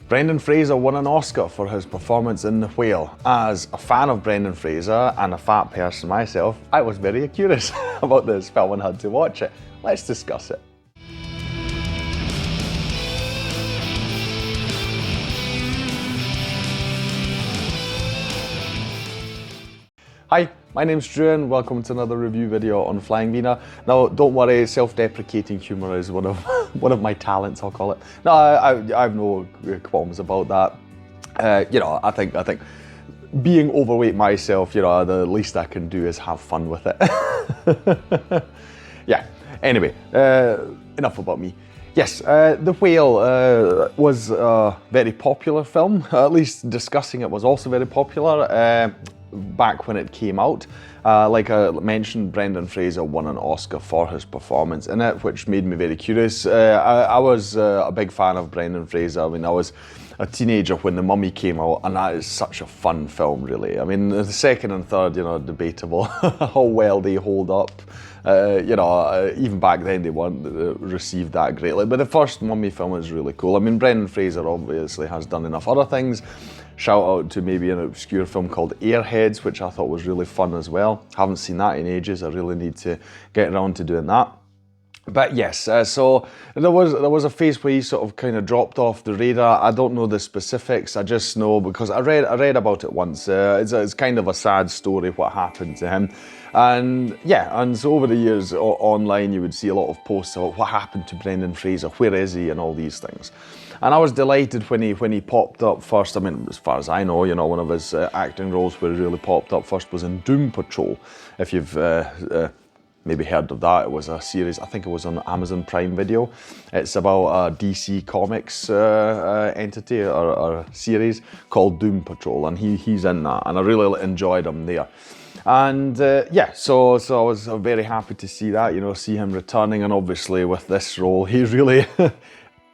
Brendan Fraser won an Oscar for his performance in The Whale. As a fan of Brendan Fraser and a fat person myself, I was very curious about this film and had to watch it. Let's discuss it. Hi, my name's Drew and welcome to another review video on Flying Wiener. Now, don't worry, self-deprecating humour is one of my talents, I'll call it. No, I have no qualms about that. I think being overweight myself, the least I can do is have fun with it. Yeah. Anyway, enough about me. Yes, The Whale was a very popular film. At least discussing it was also very popular. Back when it came out. Like I mentioned, Brendan Fraser won an Oscar for his performance in it, which made me very curious. I was a big fan of Brendan Fraser. I mean, I was a teenager when The Mummy came out, and that is such a fun film, really. I mean, the second and third, debatable how well they hold up. Even back then they weren't received that greatly, but the first Mummy film is really cool. I mean, Brendan Fraser obviously has done enough other things. Shout out to maybe an obscure film called Airheads, which I thought was really fun as well. Haven't seen that in ages. I really need to get around to doing that. But yes, so there was a phase where he sort of kind of dropped off the radar. I don't know the specifics. I just know because I read about it once. It's kind of a sad story what happened to him, and yeah, and so over the years online you would see a lot of posts about what happened to Brendan Fraser, where is he, and all these things. And I was delighted when he popped up first. I mean, as far as I know, one of his acting roles where he really popped up first was in Doom Patrol. If you've maybe heard of that, it was a series, I think it was on Amazon Prime Video. It's about a DC Comics entity or series called Doom Patrol, and he's in that, and I really enjoyed him there. And yeah, so I was very happy to see that, see him returning, and obviously with this role, he really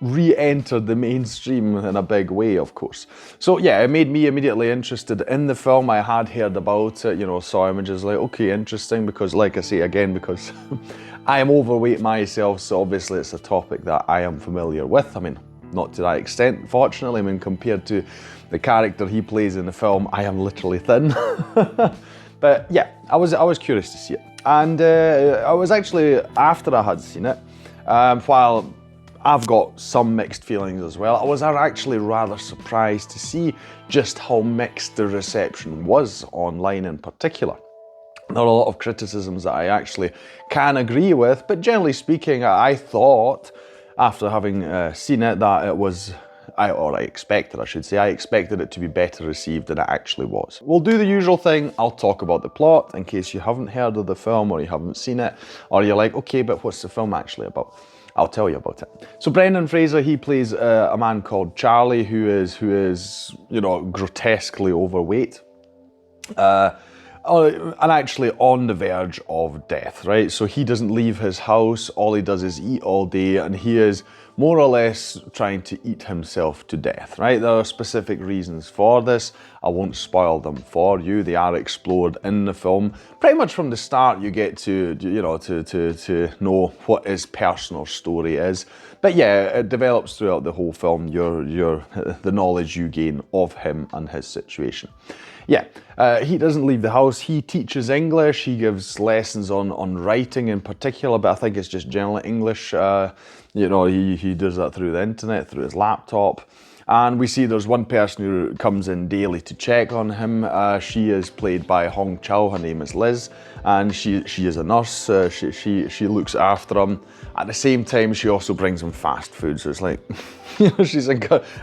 re-entered the mainstream in a big way, of course. So yeah, it made me immediately interested in the film. I had heard about it, saw images, like, okay, interesting, because like I say again, because I am overweight myself, so obviously it's a topic that I am familiar with. I mean, not to that extent, fortunately. I mean, compared to the character he plays in the film, I am literally thin. But yeah, I was curious to see it. And I was actually, after I had seen it, while I've got some mixed feelings as well, I was actually rather surprised to see just how mixed the reception was online in particular. There are a lot of criticisms that I actually can agree with, but generally speaking, I thought, after having seen it, that it was, I expected it to be better received than it actually was. We'll do the usual thing. I'll talk about the plot in case you haven't heard of the film or you haven't seen it, or you're like, okay, but what's the film actually about? I'll tell you about it. So Brendan Fraser, he plays a man called Charlie who is grotesquely overweight. And actually on the verge of death, right? So he doesn't leave his house, all he does is eat all day, and he is more or less trying to eat himself to death, right? There are specific reasons for this. I won't spoil them for you. They are explored in the film. Pretty much from the start, you get to know what his personal story is. But yeah, it develops throughout the whole film, the knowledge you gain of him and his situation. Yeah, he doesn't leave the house. He teaches English. He gives lessons on writing in particular, but I think it's just general English. He does that through the internet, through his laptop. And we see there's one person who comes in daily to check on him. She is played by Hong Chow. Her name is Liz, and she is a nurse. She looks after him. At the same time, she also brings him fast food. So it's like,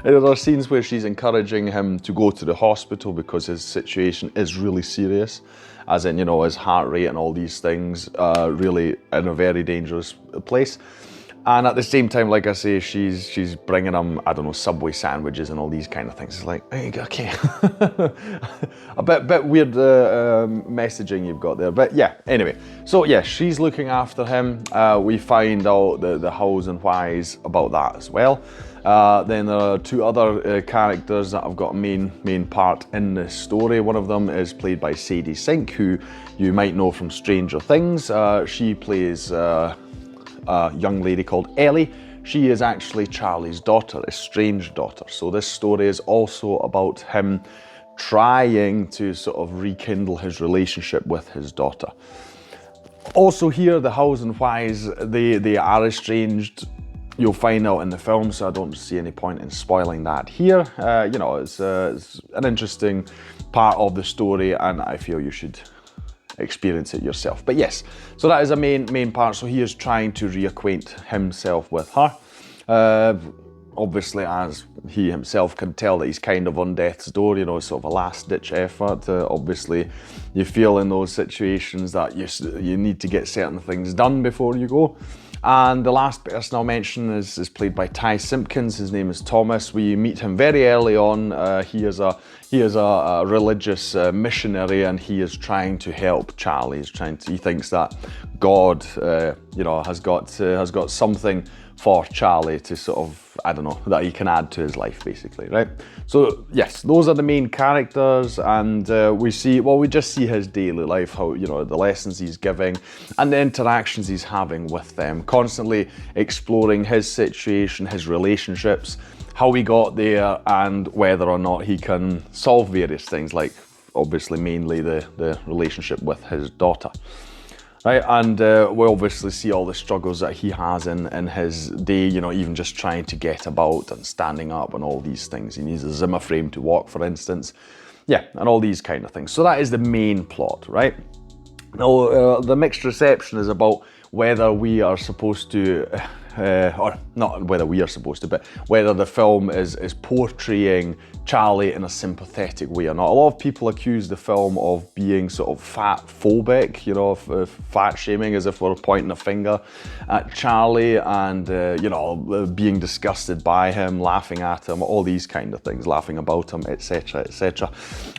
there are scenes where she's encouraging him to go to the hospital because his situation is really serious, as in, his heart rate and all these things, really in a very dangerous place. And at the same time, like I say, she's bringing him, I don't know, Subway sandwiches and all these kind of things. It's like, hey, okay, a bit weird messaging you've got there. But yeah, anyway, so yeah, she's looking after him. We find out the hows and whys about that as well. Then there are two other characters that have got a main part in this story. One of them is played by Sadie Sink, who you might know from Stranger Things. She plays a young lady called Ellie, she is actually Charlie's daughter, estranged daughter. So this story is also about him trying to sort of rekindle his relationship with his daughter. Also here, the hows and whys, they are estranged. You'll find out in the film, so I don't see any point in spoiling that here. You know, it's an interesting part of the story, and I feel you should experience it yourself. But yes, so that is a main part. So he is trying to reacquaint himself with her. Obviously, as he himself can tell, that he's kind of on death's door, you know, sort of a last-ditch effort. Obviously, you feel in those situations that you need to get certain things done before you go. And the last person I'll mention is played by Ty Simpkins. His name is Thomas. We meet him very early on. He is a religious missionary, and he is trying to help Charlie. He thinks that God, you know, has got something for Charlie to sort of, I don't know, that he can add to his life, basically, right? So yes, those are the main characters, and we just see his daily life, how, you know, the lessons he's giving and the interactions he's having with them, constantly exploring his situation, his relationships, how he got there, and whether or not he can solve various things, like obviously mainly the relationship with his daughter. Right, and we obviously see all the struggles that he has in his day, you know, even just trying to get about and standing up and all these things. He needs a Zimmer frame to walk, for instance. Yeah, and all these kind of things. So that is the main plot, right? Now, the mixed reception is about whether we are supposed to, or not whether we are supposed to, but whether the film is portraying Charlie in a sympathetic way or not. A lot of people accuse the film of being sort of fat phobic, you know, fat shaming, as if we're pointing a finger at Charlie and, you know, being disgusted by him, laughing at him, all these kind of things, laughing about him, etc., etc.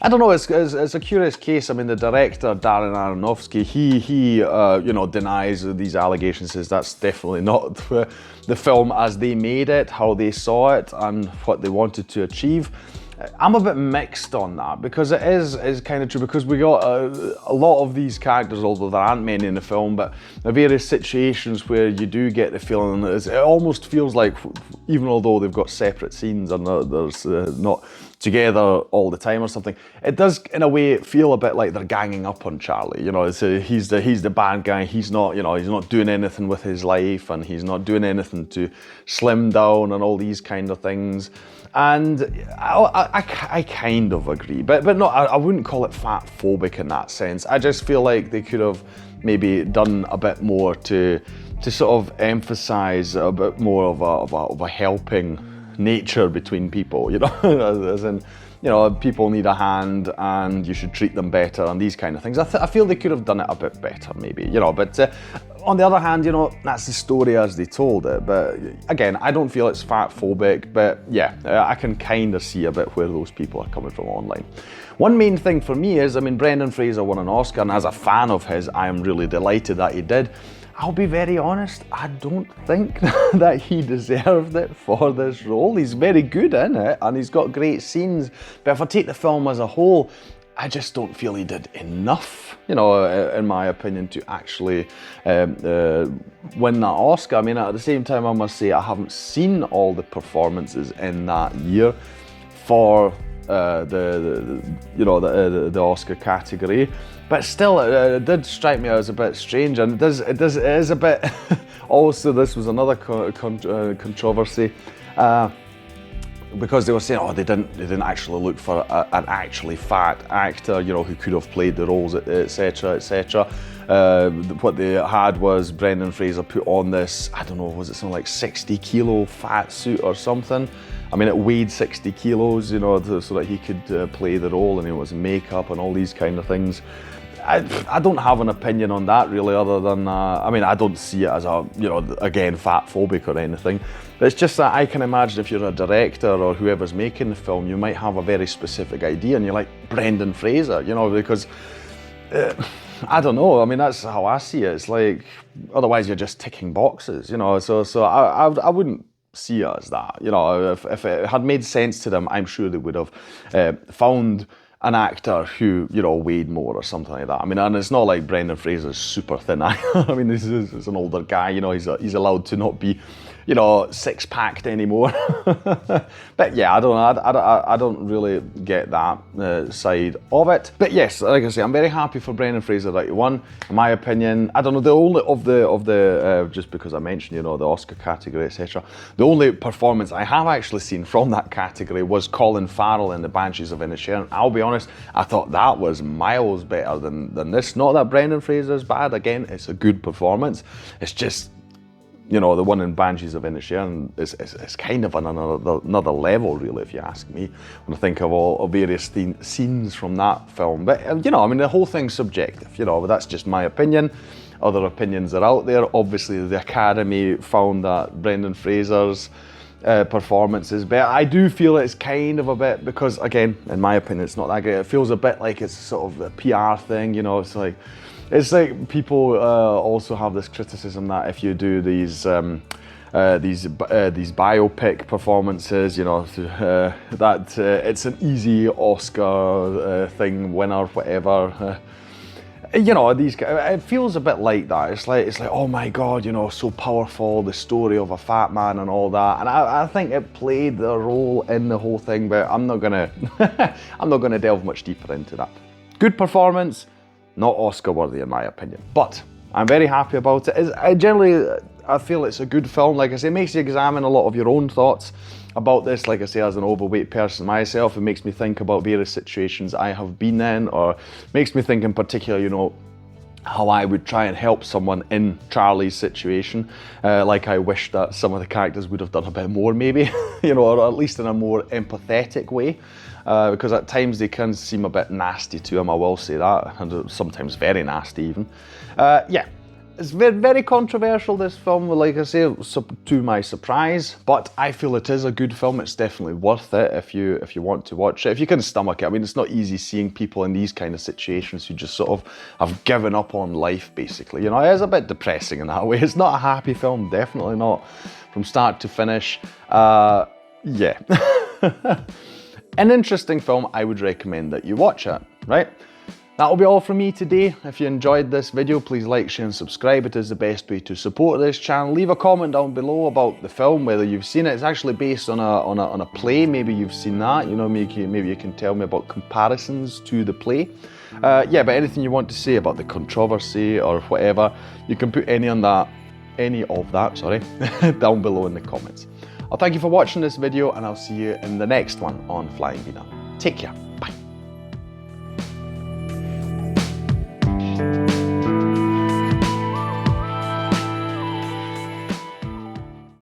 I don't know, it's a curious case. I mean, the director, Darren Aronofsky, he you know, denies these allegations, says that's definitely not the film as they made it, how they saw it, and what they wanted to achieve. I'm a bit mixed on that, because it is kind of true, because we got a lot of these characters, although there aren't many in the film, but there are various situations where you do get the feeling that it almost feels like, even although they've got separate scenes and there's not together all the time or something, it does in a way feel a bit like they're ganging up on Charlie. You know, he's the bad guy. He's not, you know, he's not doing anything with his life, and he's not doing anything to slim down and all these kind of things. And I kind of agree, but no, I wouldn't call it fat phobic in that sense. I just feel like they could have maybe done a bit more to sort of emphasize a bit more of a helping nature between people, you know, as in, you know, people need a hand and you should treat them better and these kind of things. I feel they could have done it a bit better, maybe, you know, but on the other hand, you know, that's the story as they told it. But again, I don't feel it's fat phobic, but yeah, I can kind of see a bit where those people are coming from online. One main thing for me is, I mean, Brendan Fraser won an Oscar, and as a fan of his, I am really delighted that he did. I'll be very honest, I don't think that he deserved it for this role. He's very good in it, and he's got great scenes, but if I take the film as a whole, I just don't feel he did enough, you know, in my opinion, to actually win that Oscar. I mean, at the same time, I must say I haven't seen all the performances in that year for the Oscar category, but still, it did strike me as a bit strange, and it is a bit. Also, this was another controversy. Because they were saying, oh, they didn't actually look for an actually fat actor, you know, who could have played the roles, etc., etc. What they had was Brendan Fraser put on this, I don't know, was it something like 60 kilo fat suit or something? I mean, it weighed 60 kilos, you know, so that he could play the role, and it was makeup and all these kind of things. I don't have an opinion on that really, other than, I mean, I don't see it as a, you know, again, fat phobic or anything. But it's just that I can imagine if you're a director or whoever's making the film, you might have a very specific idea, and you're like, Brendan Fraser, you know, because, I don't know, I mean, that's how I see it. It's like, otherwise you're just ticking boxes, you know, so I wouldn't see it as that, you know. If it had made sense to them, I'm sure they would have found an actor who, you know, weighed more or something like that. I mean, and it's not like Brendan Fraser's super thin. I mean, he's an older guy, you know, he's allowed to not be you know, six-packed anymore. But yeah, I don't know, I don't really get that side of it. But yes, like I say, I'm very happy for Brendan Fraser that he won. In my opinion, I don't know, the only of the just because I mentioned, you know, the Oscar category, etc. The only performance I have actually seen from that category was Colin Farrell in The Banshees of Inisherin. I'll be honest, I thought that was miles better than this. Not that Brendan Fraser's bad, again, it's a good performance. It's just, you know, the one in Banshees of Inisherin is kind of on another level, really, if you ask me, when I think of all various scenes from that film. But, you know, I mean, the whole thing's subjective, you know, but that's just my opinion. Other opinions are out there. Obviously, the Academy found that Brendan Fraser's performance is better. I do feel it's kind of a bit, because, again, in my opinion, it's not that great. It feels a bit like it's sort of a PR thing, you know, it's like people also have this criticism that if you do these biopic performances, you know, that it's an easy Oscar thing winner, whatever. You know, it feels a bit like that. It's like, oh my God, you know, so powerful, the story of a fat man and all that. And I think it played a role in the whole thing, but I'm not gonna delve much deeper into that. Good performance, not Oscar worthy in my opinion, but I'm very happy about it. I feel it's a good film. Like I say, it makes you examine a lot of your own thoughts about this. Like I say, as an overweight person myself, it makes me think about various situations I have been in, or makes me think in particular, you know, how I would try and help someone in Charlie's situation. Like I wish that some of the characters would have done a bit more maybe, you know, or at least in a more empathetic way. Because at times they can seem a bit nasty to him, I will say that, and sometimes very nasty even. Yeah. It's very controversial, this film, like I say, to my surprise, but I feel it is a good film. It's definitely worth it if you want to watch it, if you can stomach it. I mean, it's not easy seeing people in these kind of situations who just sort of have given up on life, basically. You know, it is a bit depressing in that way. It's not a happy film, definitely not, from start to finish. Yeah. An interesting film, I would recommend that you watch it, right? That'll be all from me today. If you enjoyed this video, please like, share and subscribe. It is the best way to support this channel. Leave a comment down below about the film, whether you've seen it. It's actually based on a play. Maybe you've seen that. You know, maybe you can tell me about comparisons to the play. Yeah, but anything you want to say about the controversy or whatever, you can put any of that, down below in the comments. I'll thank you for watching this video, and I'll see you in the next one on Flying Wiener. Take care.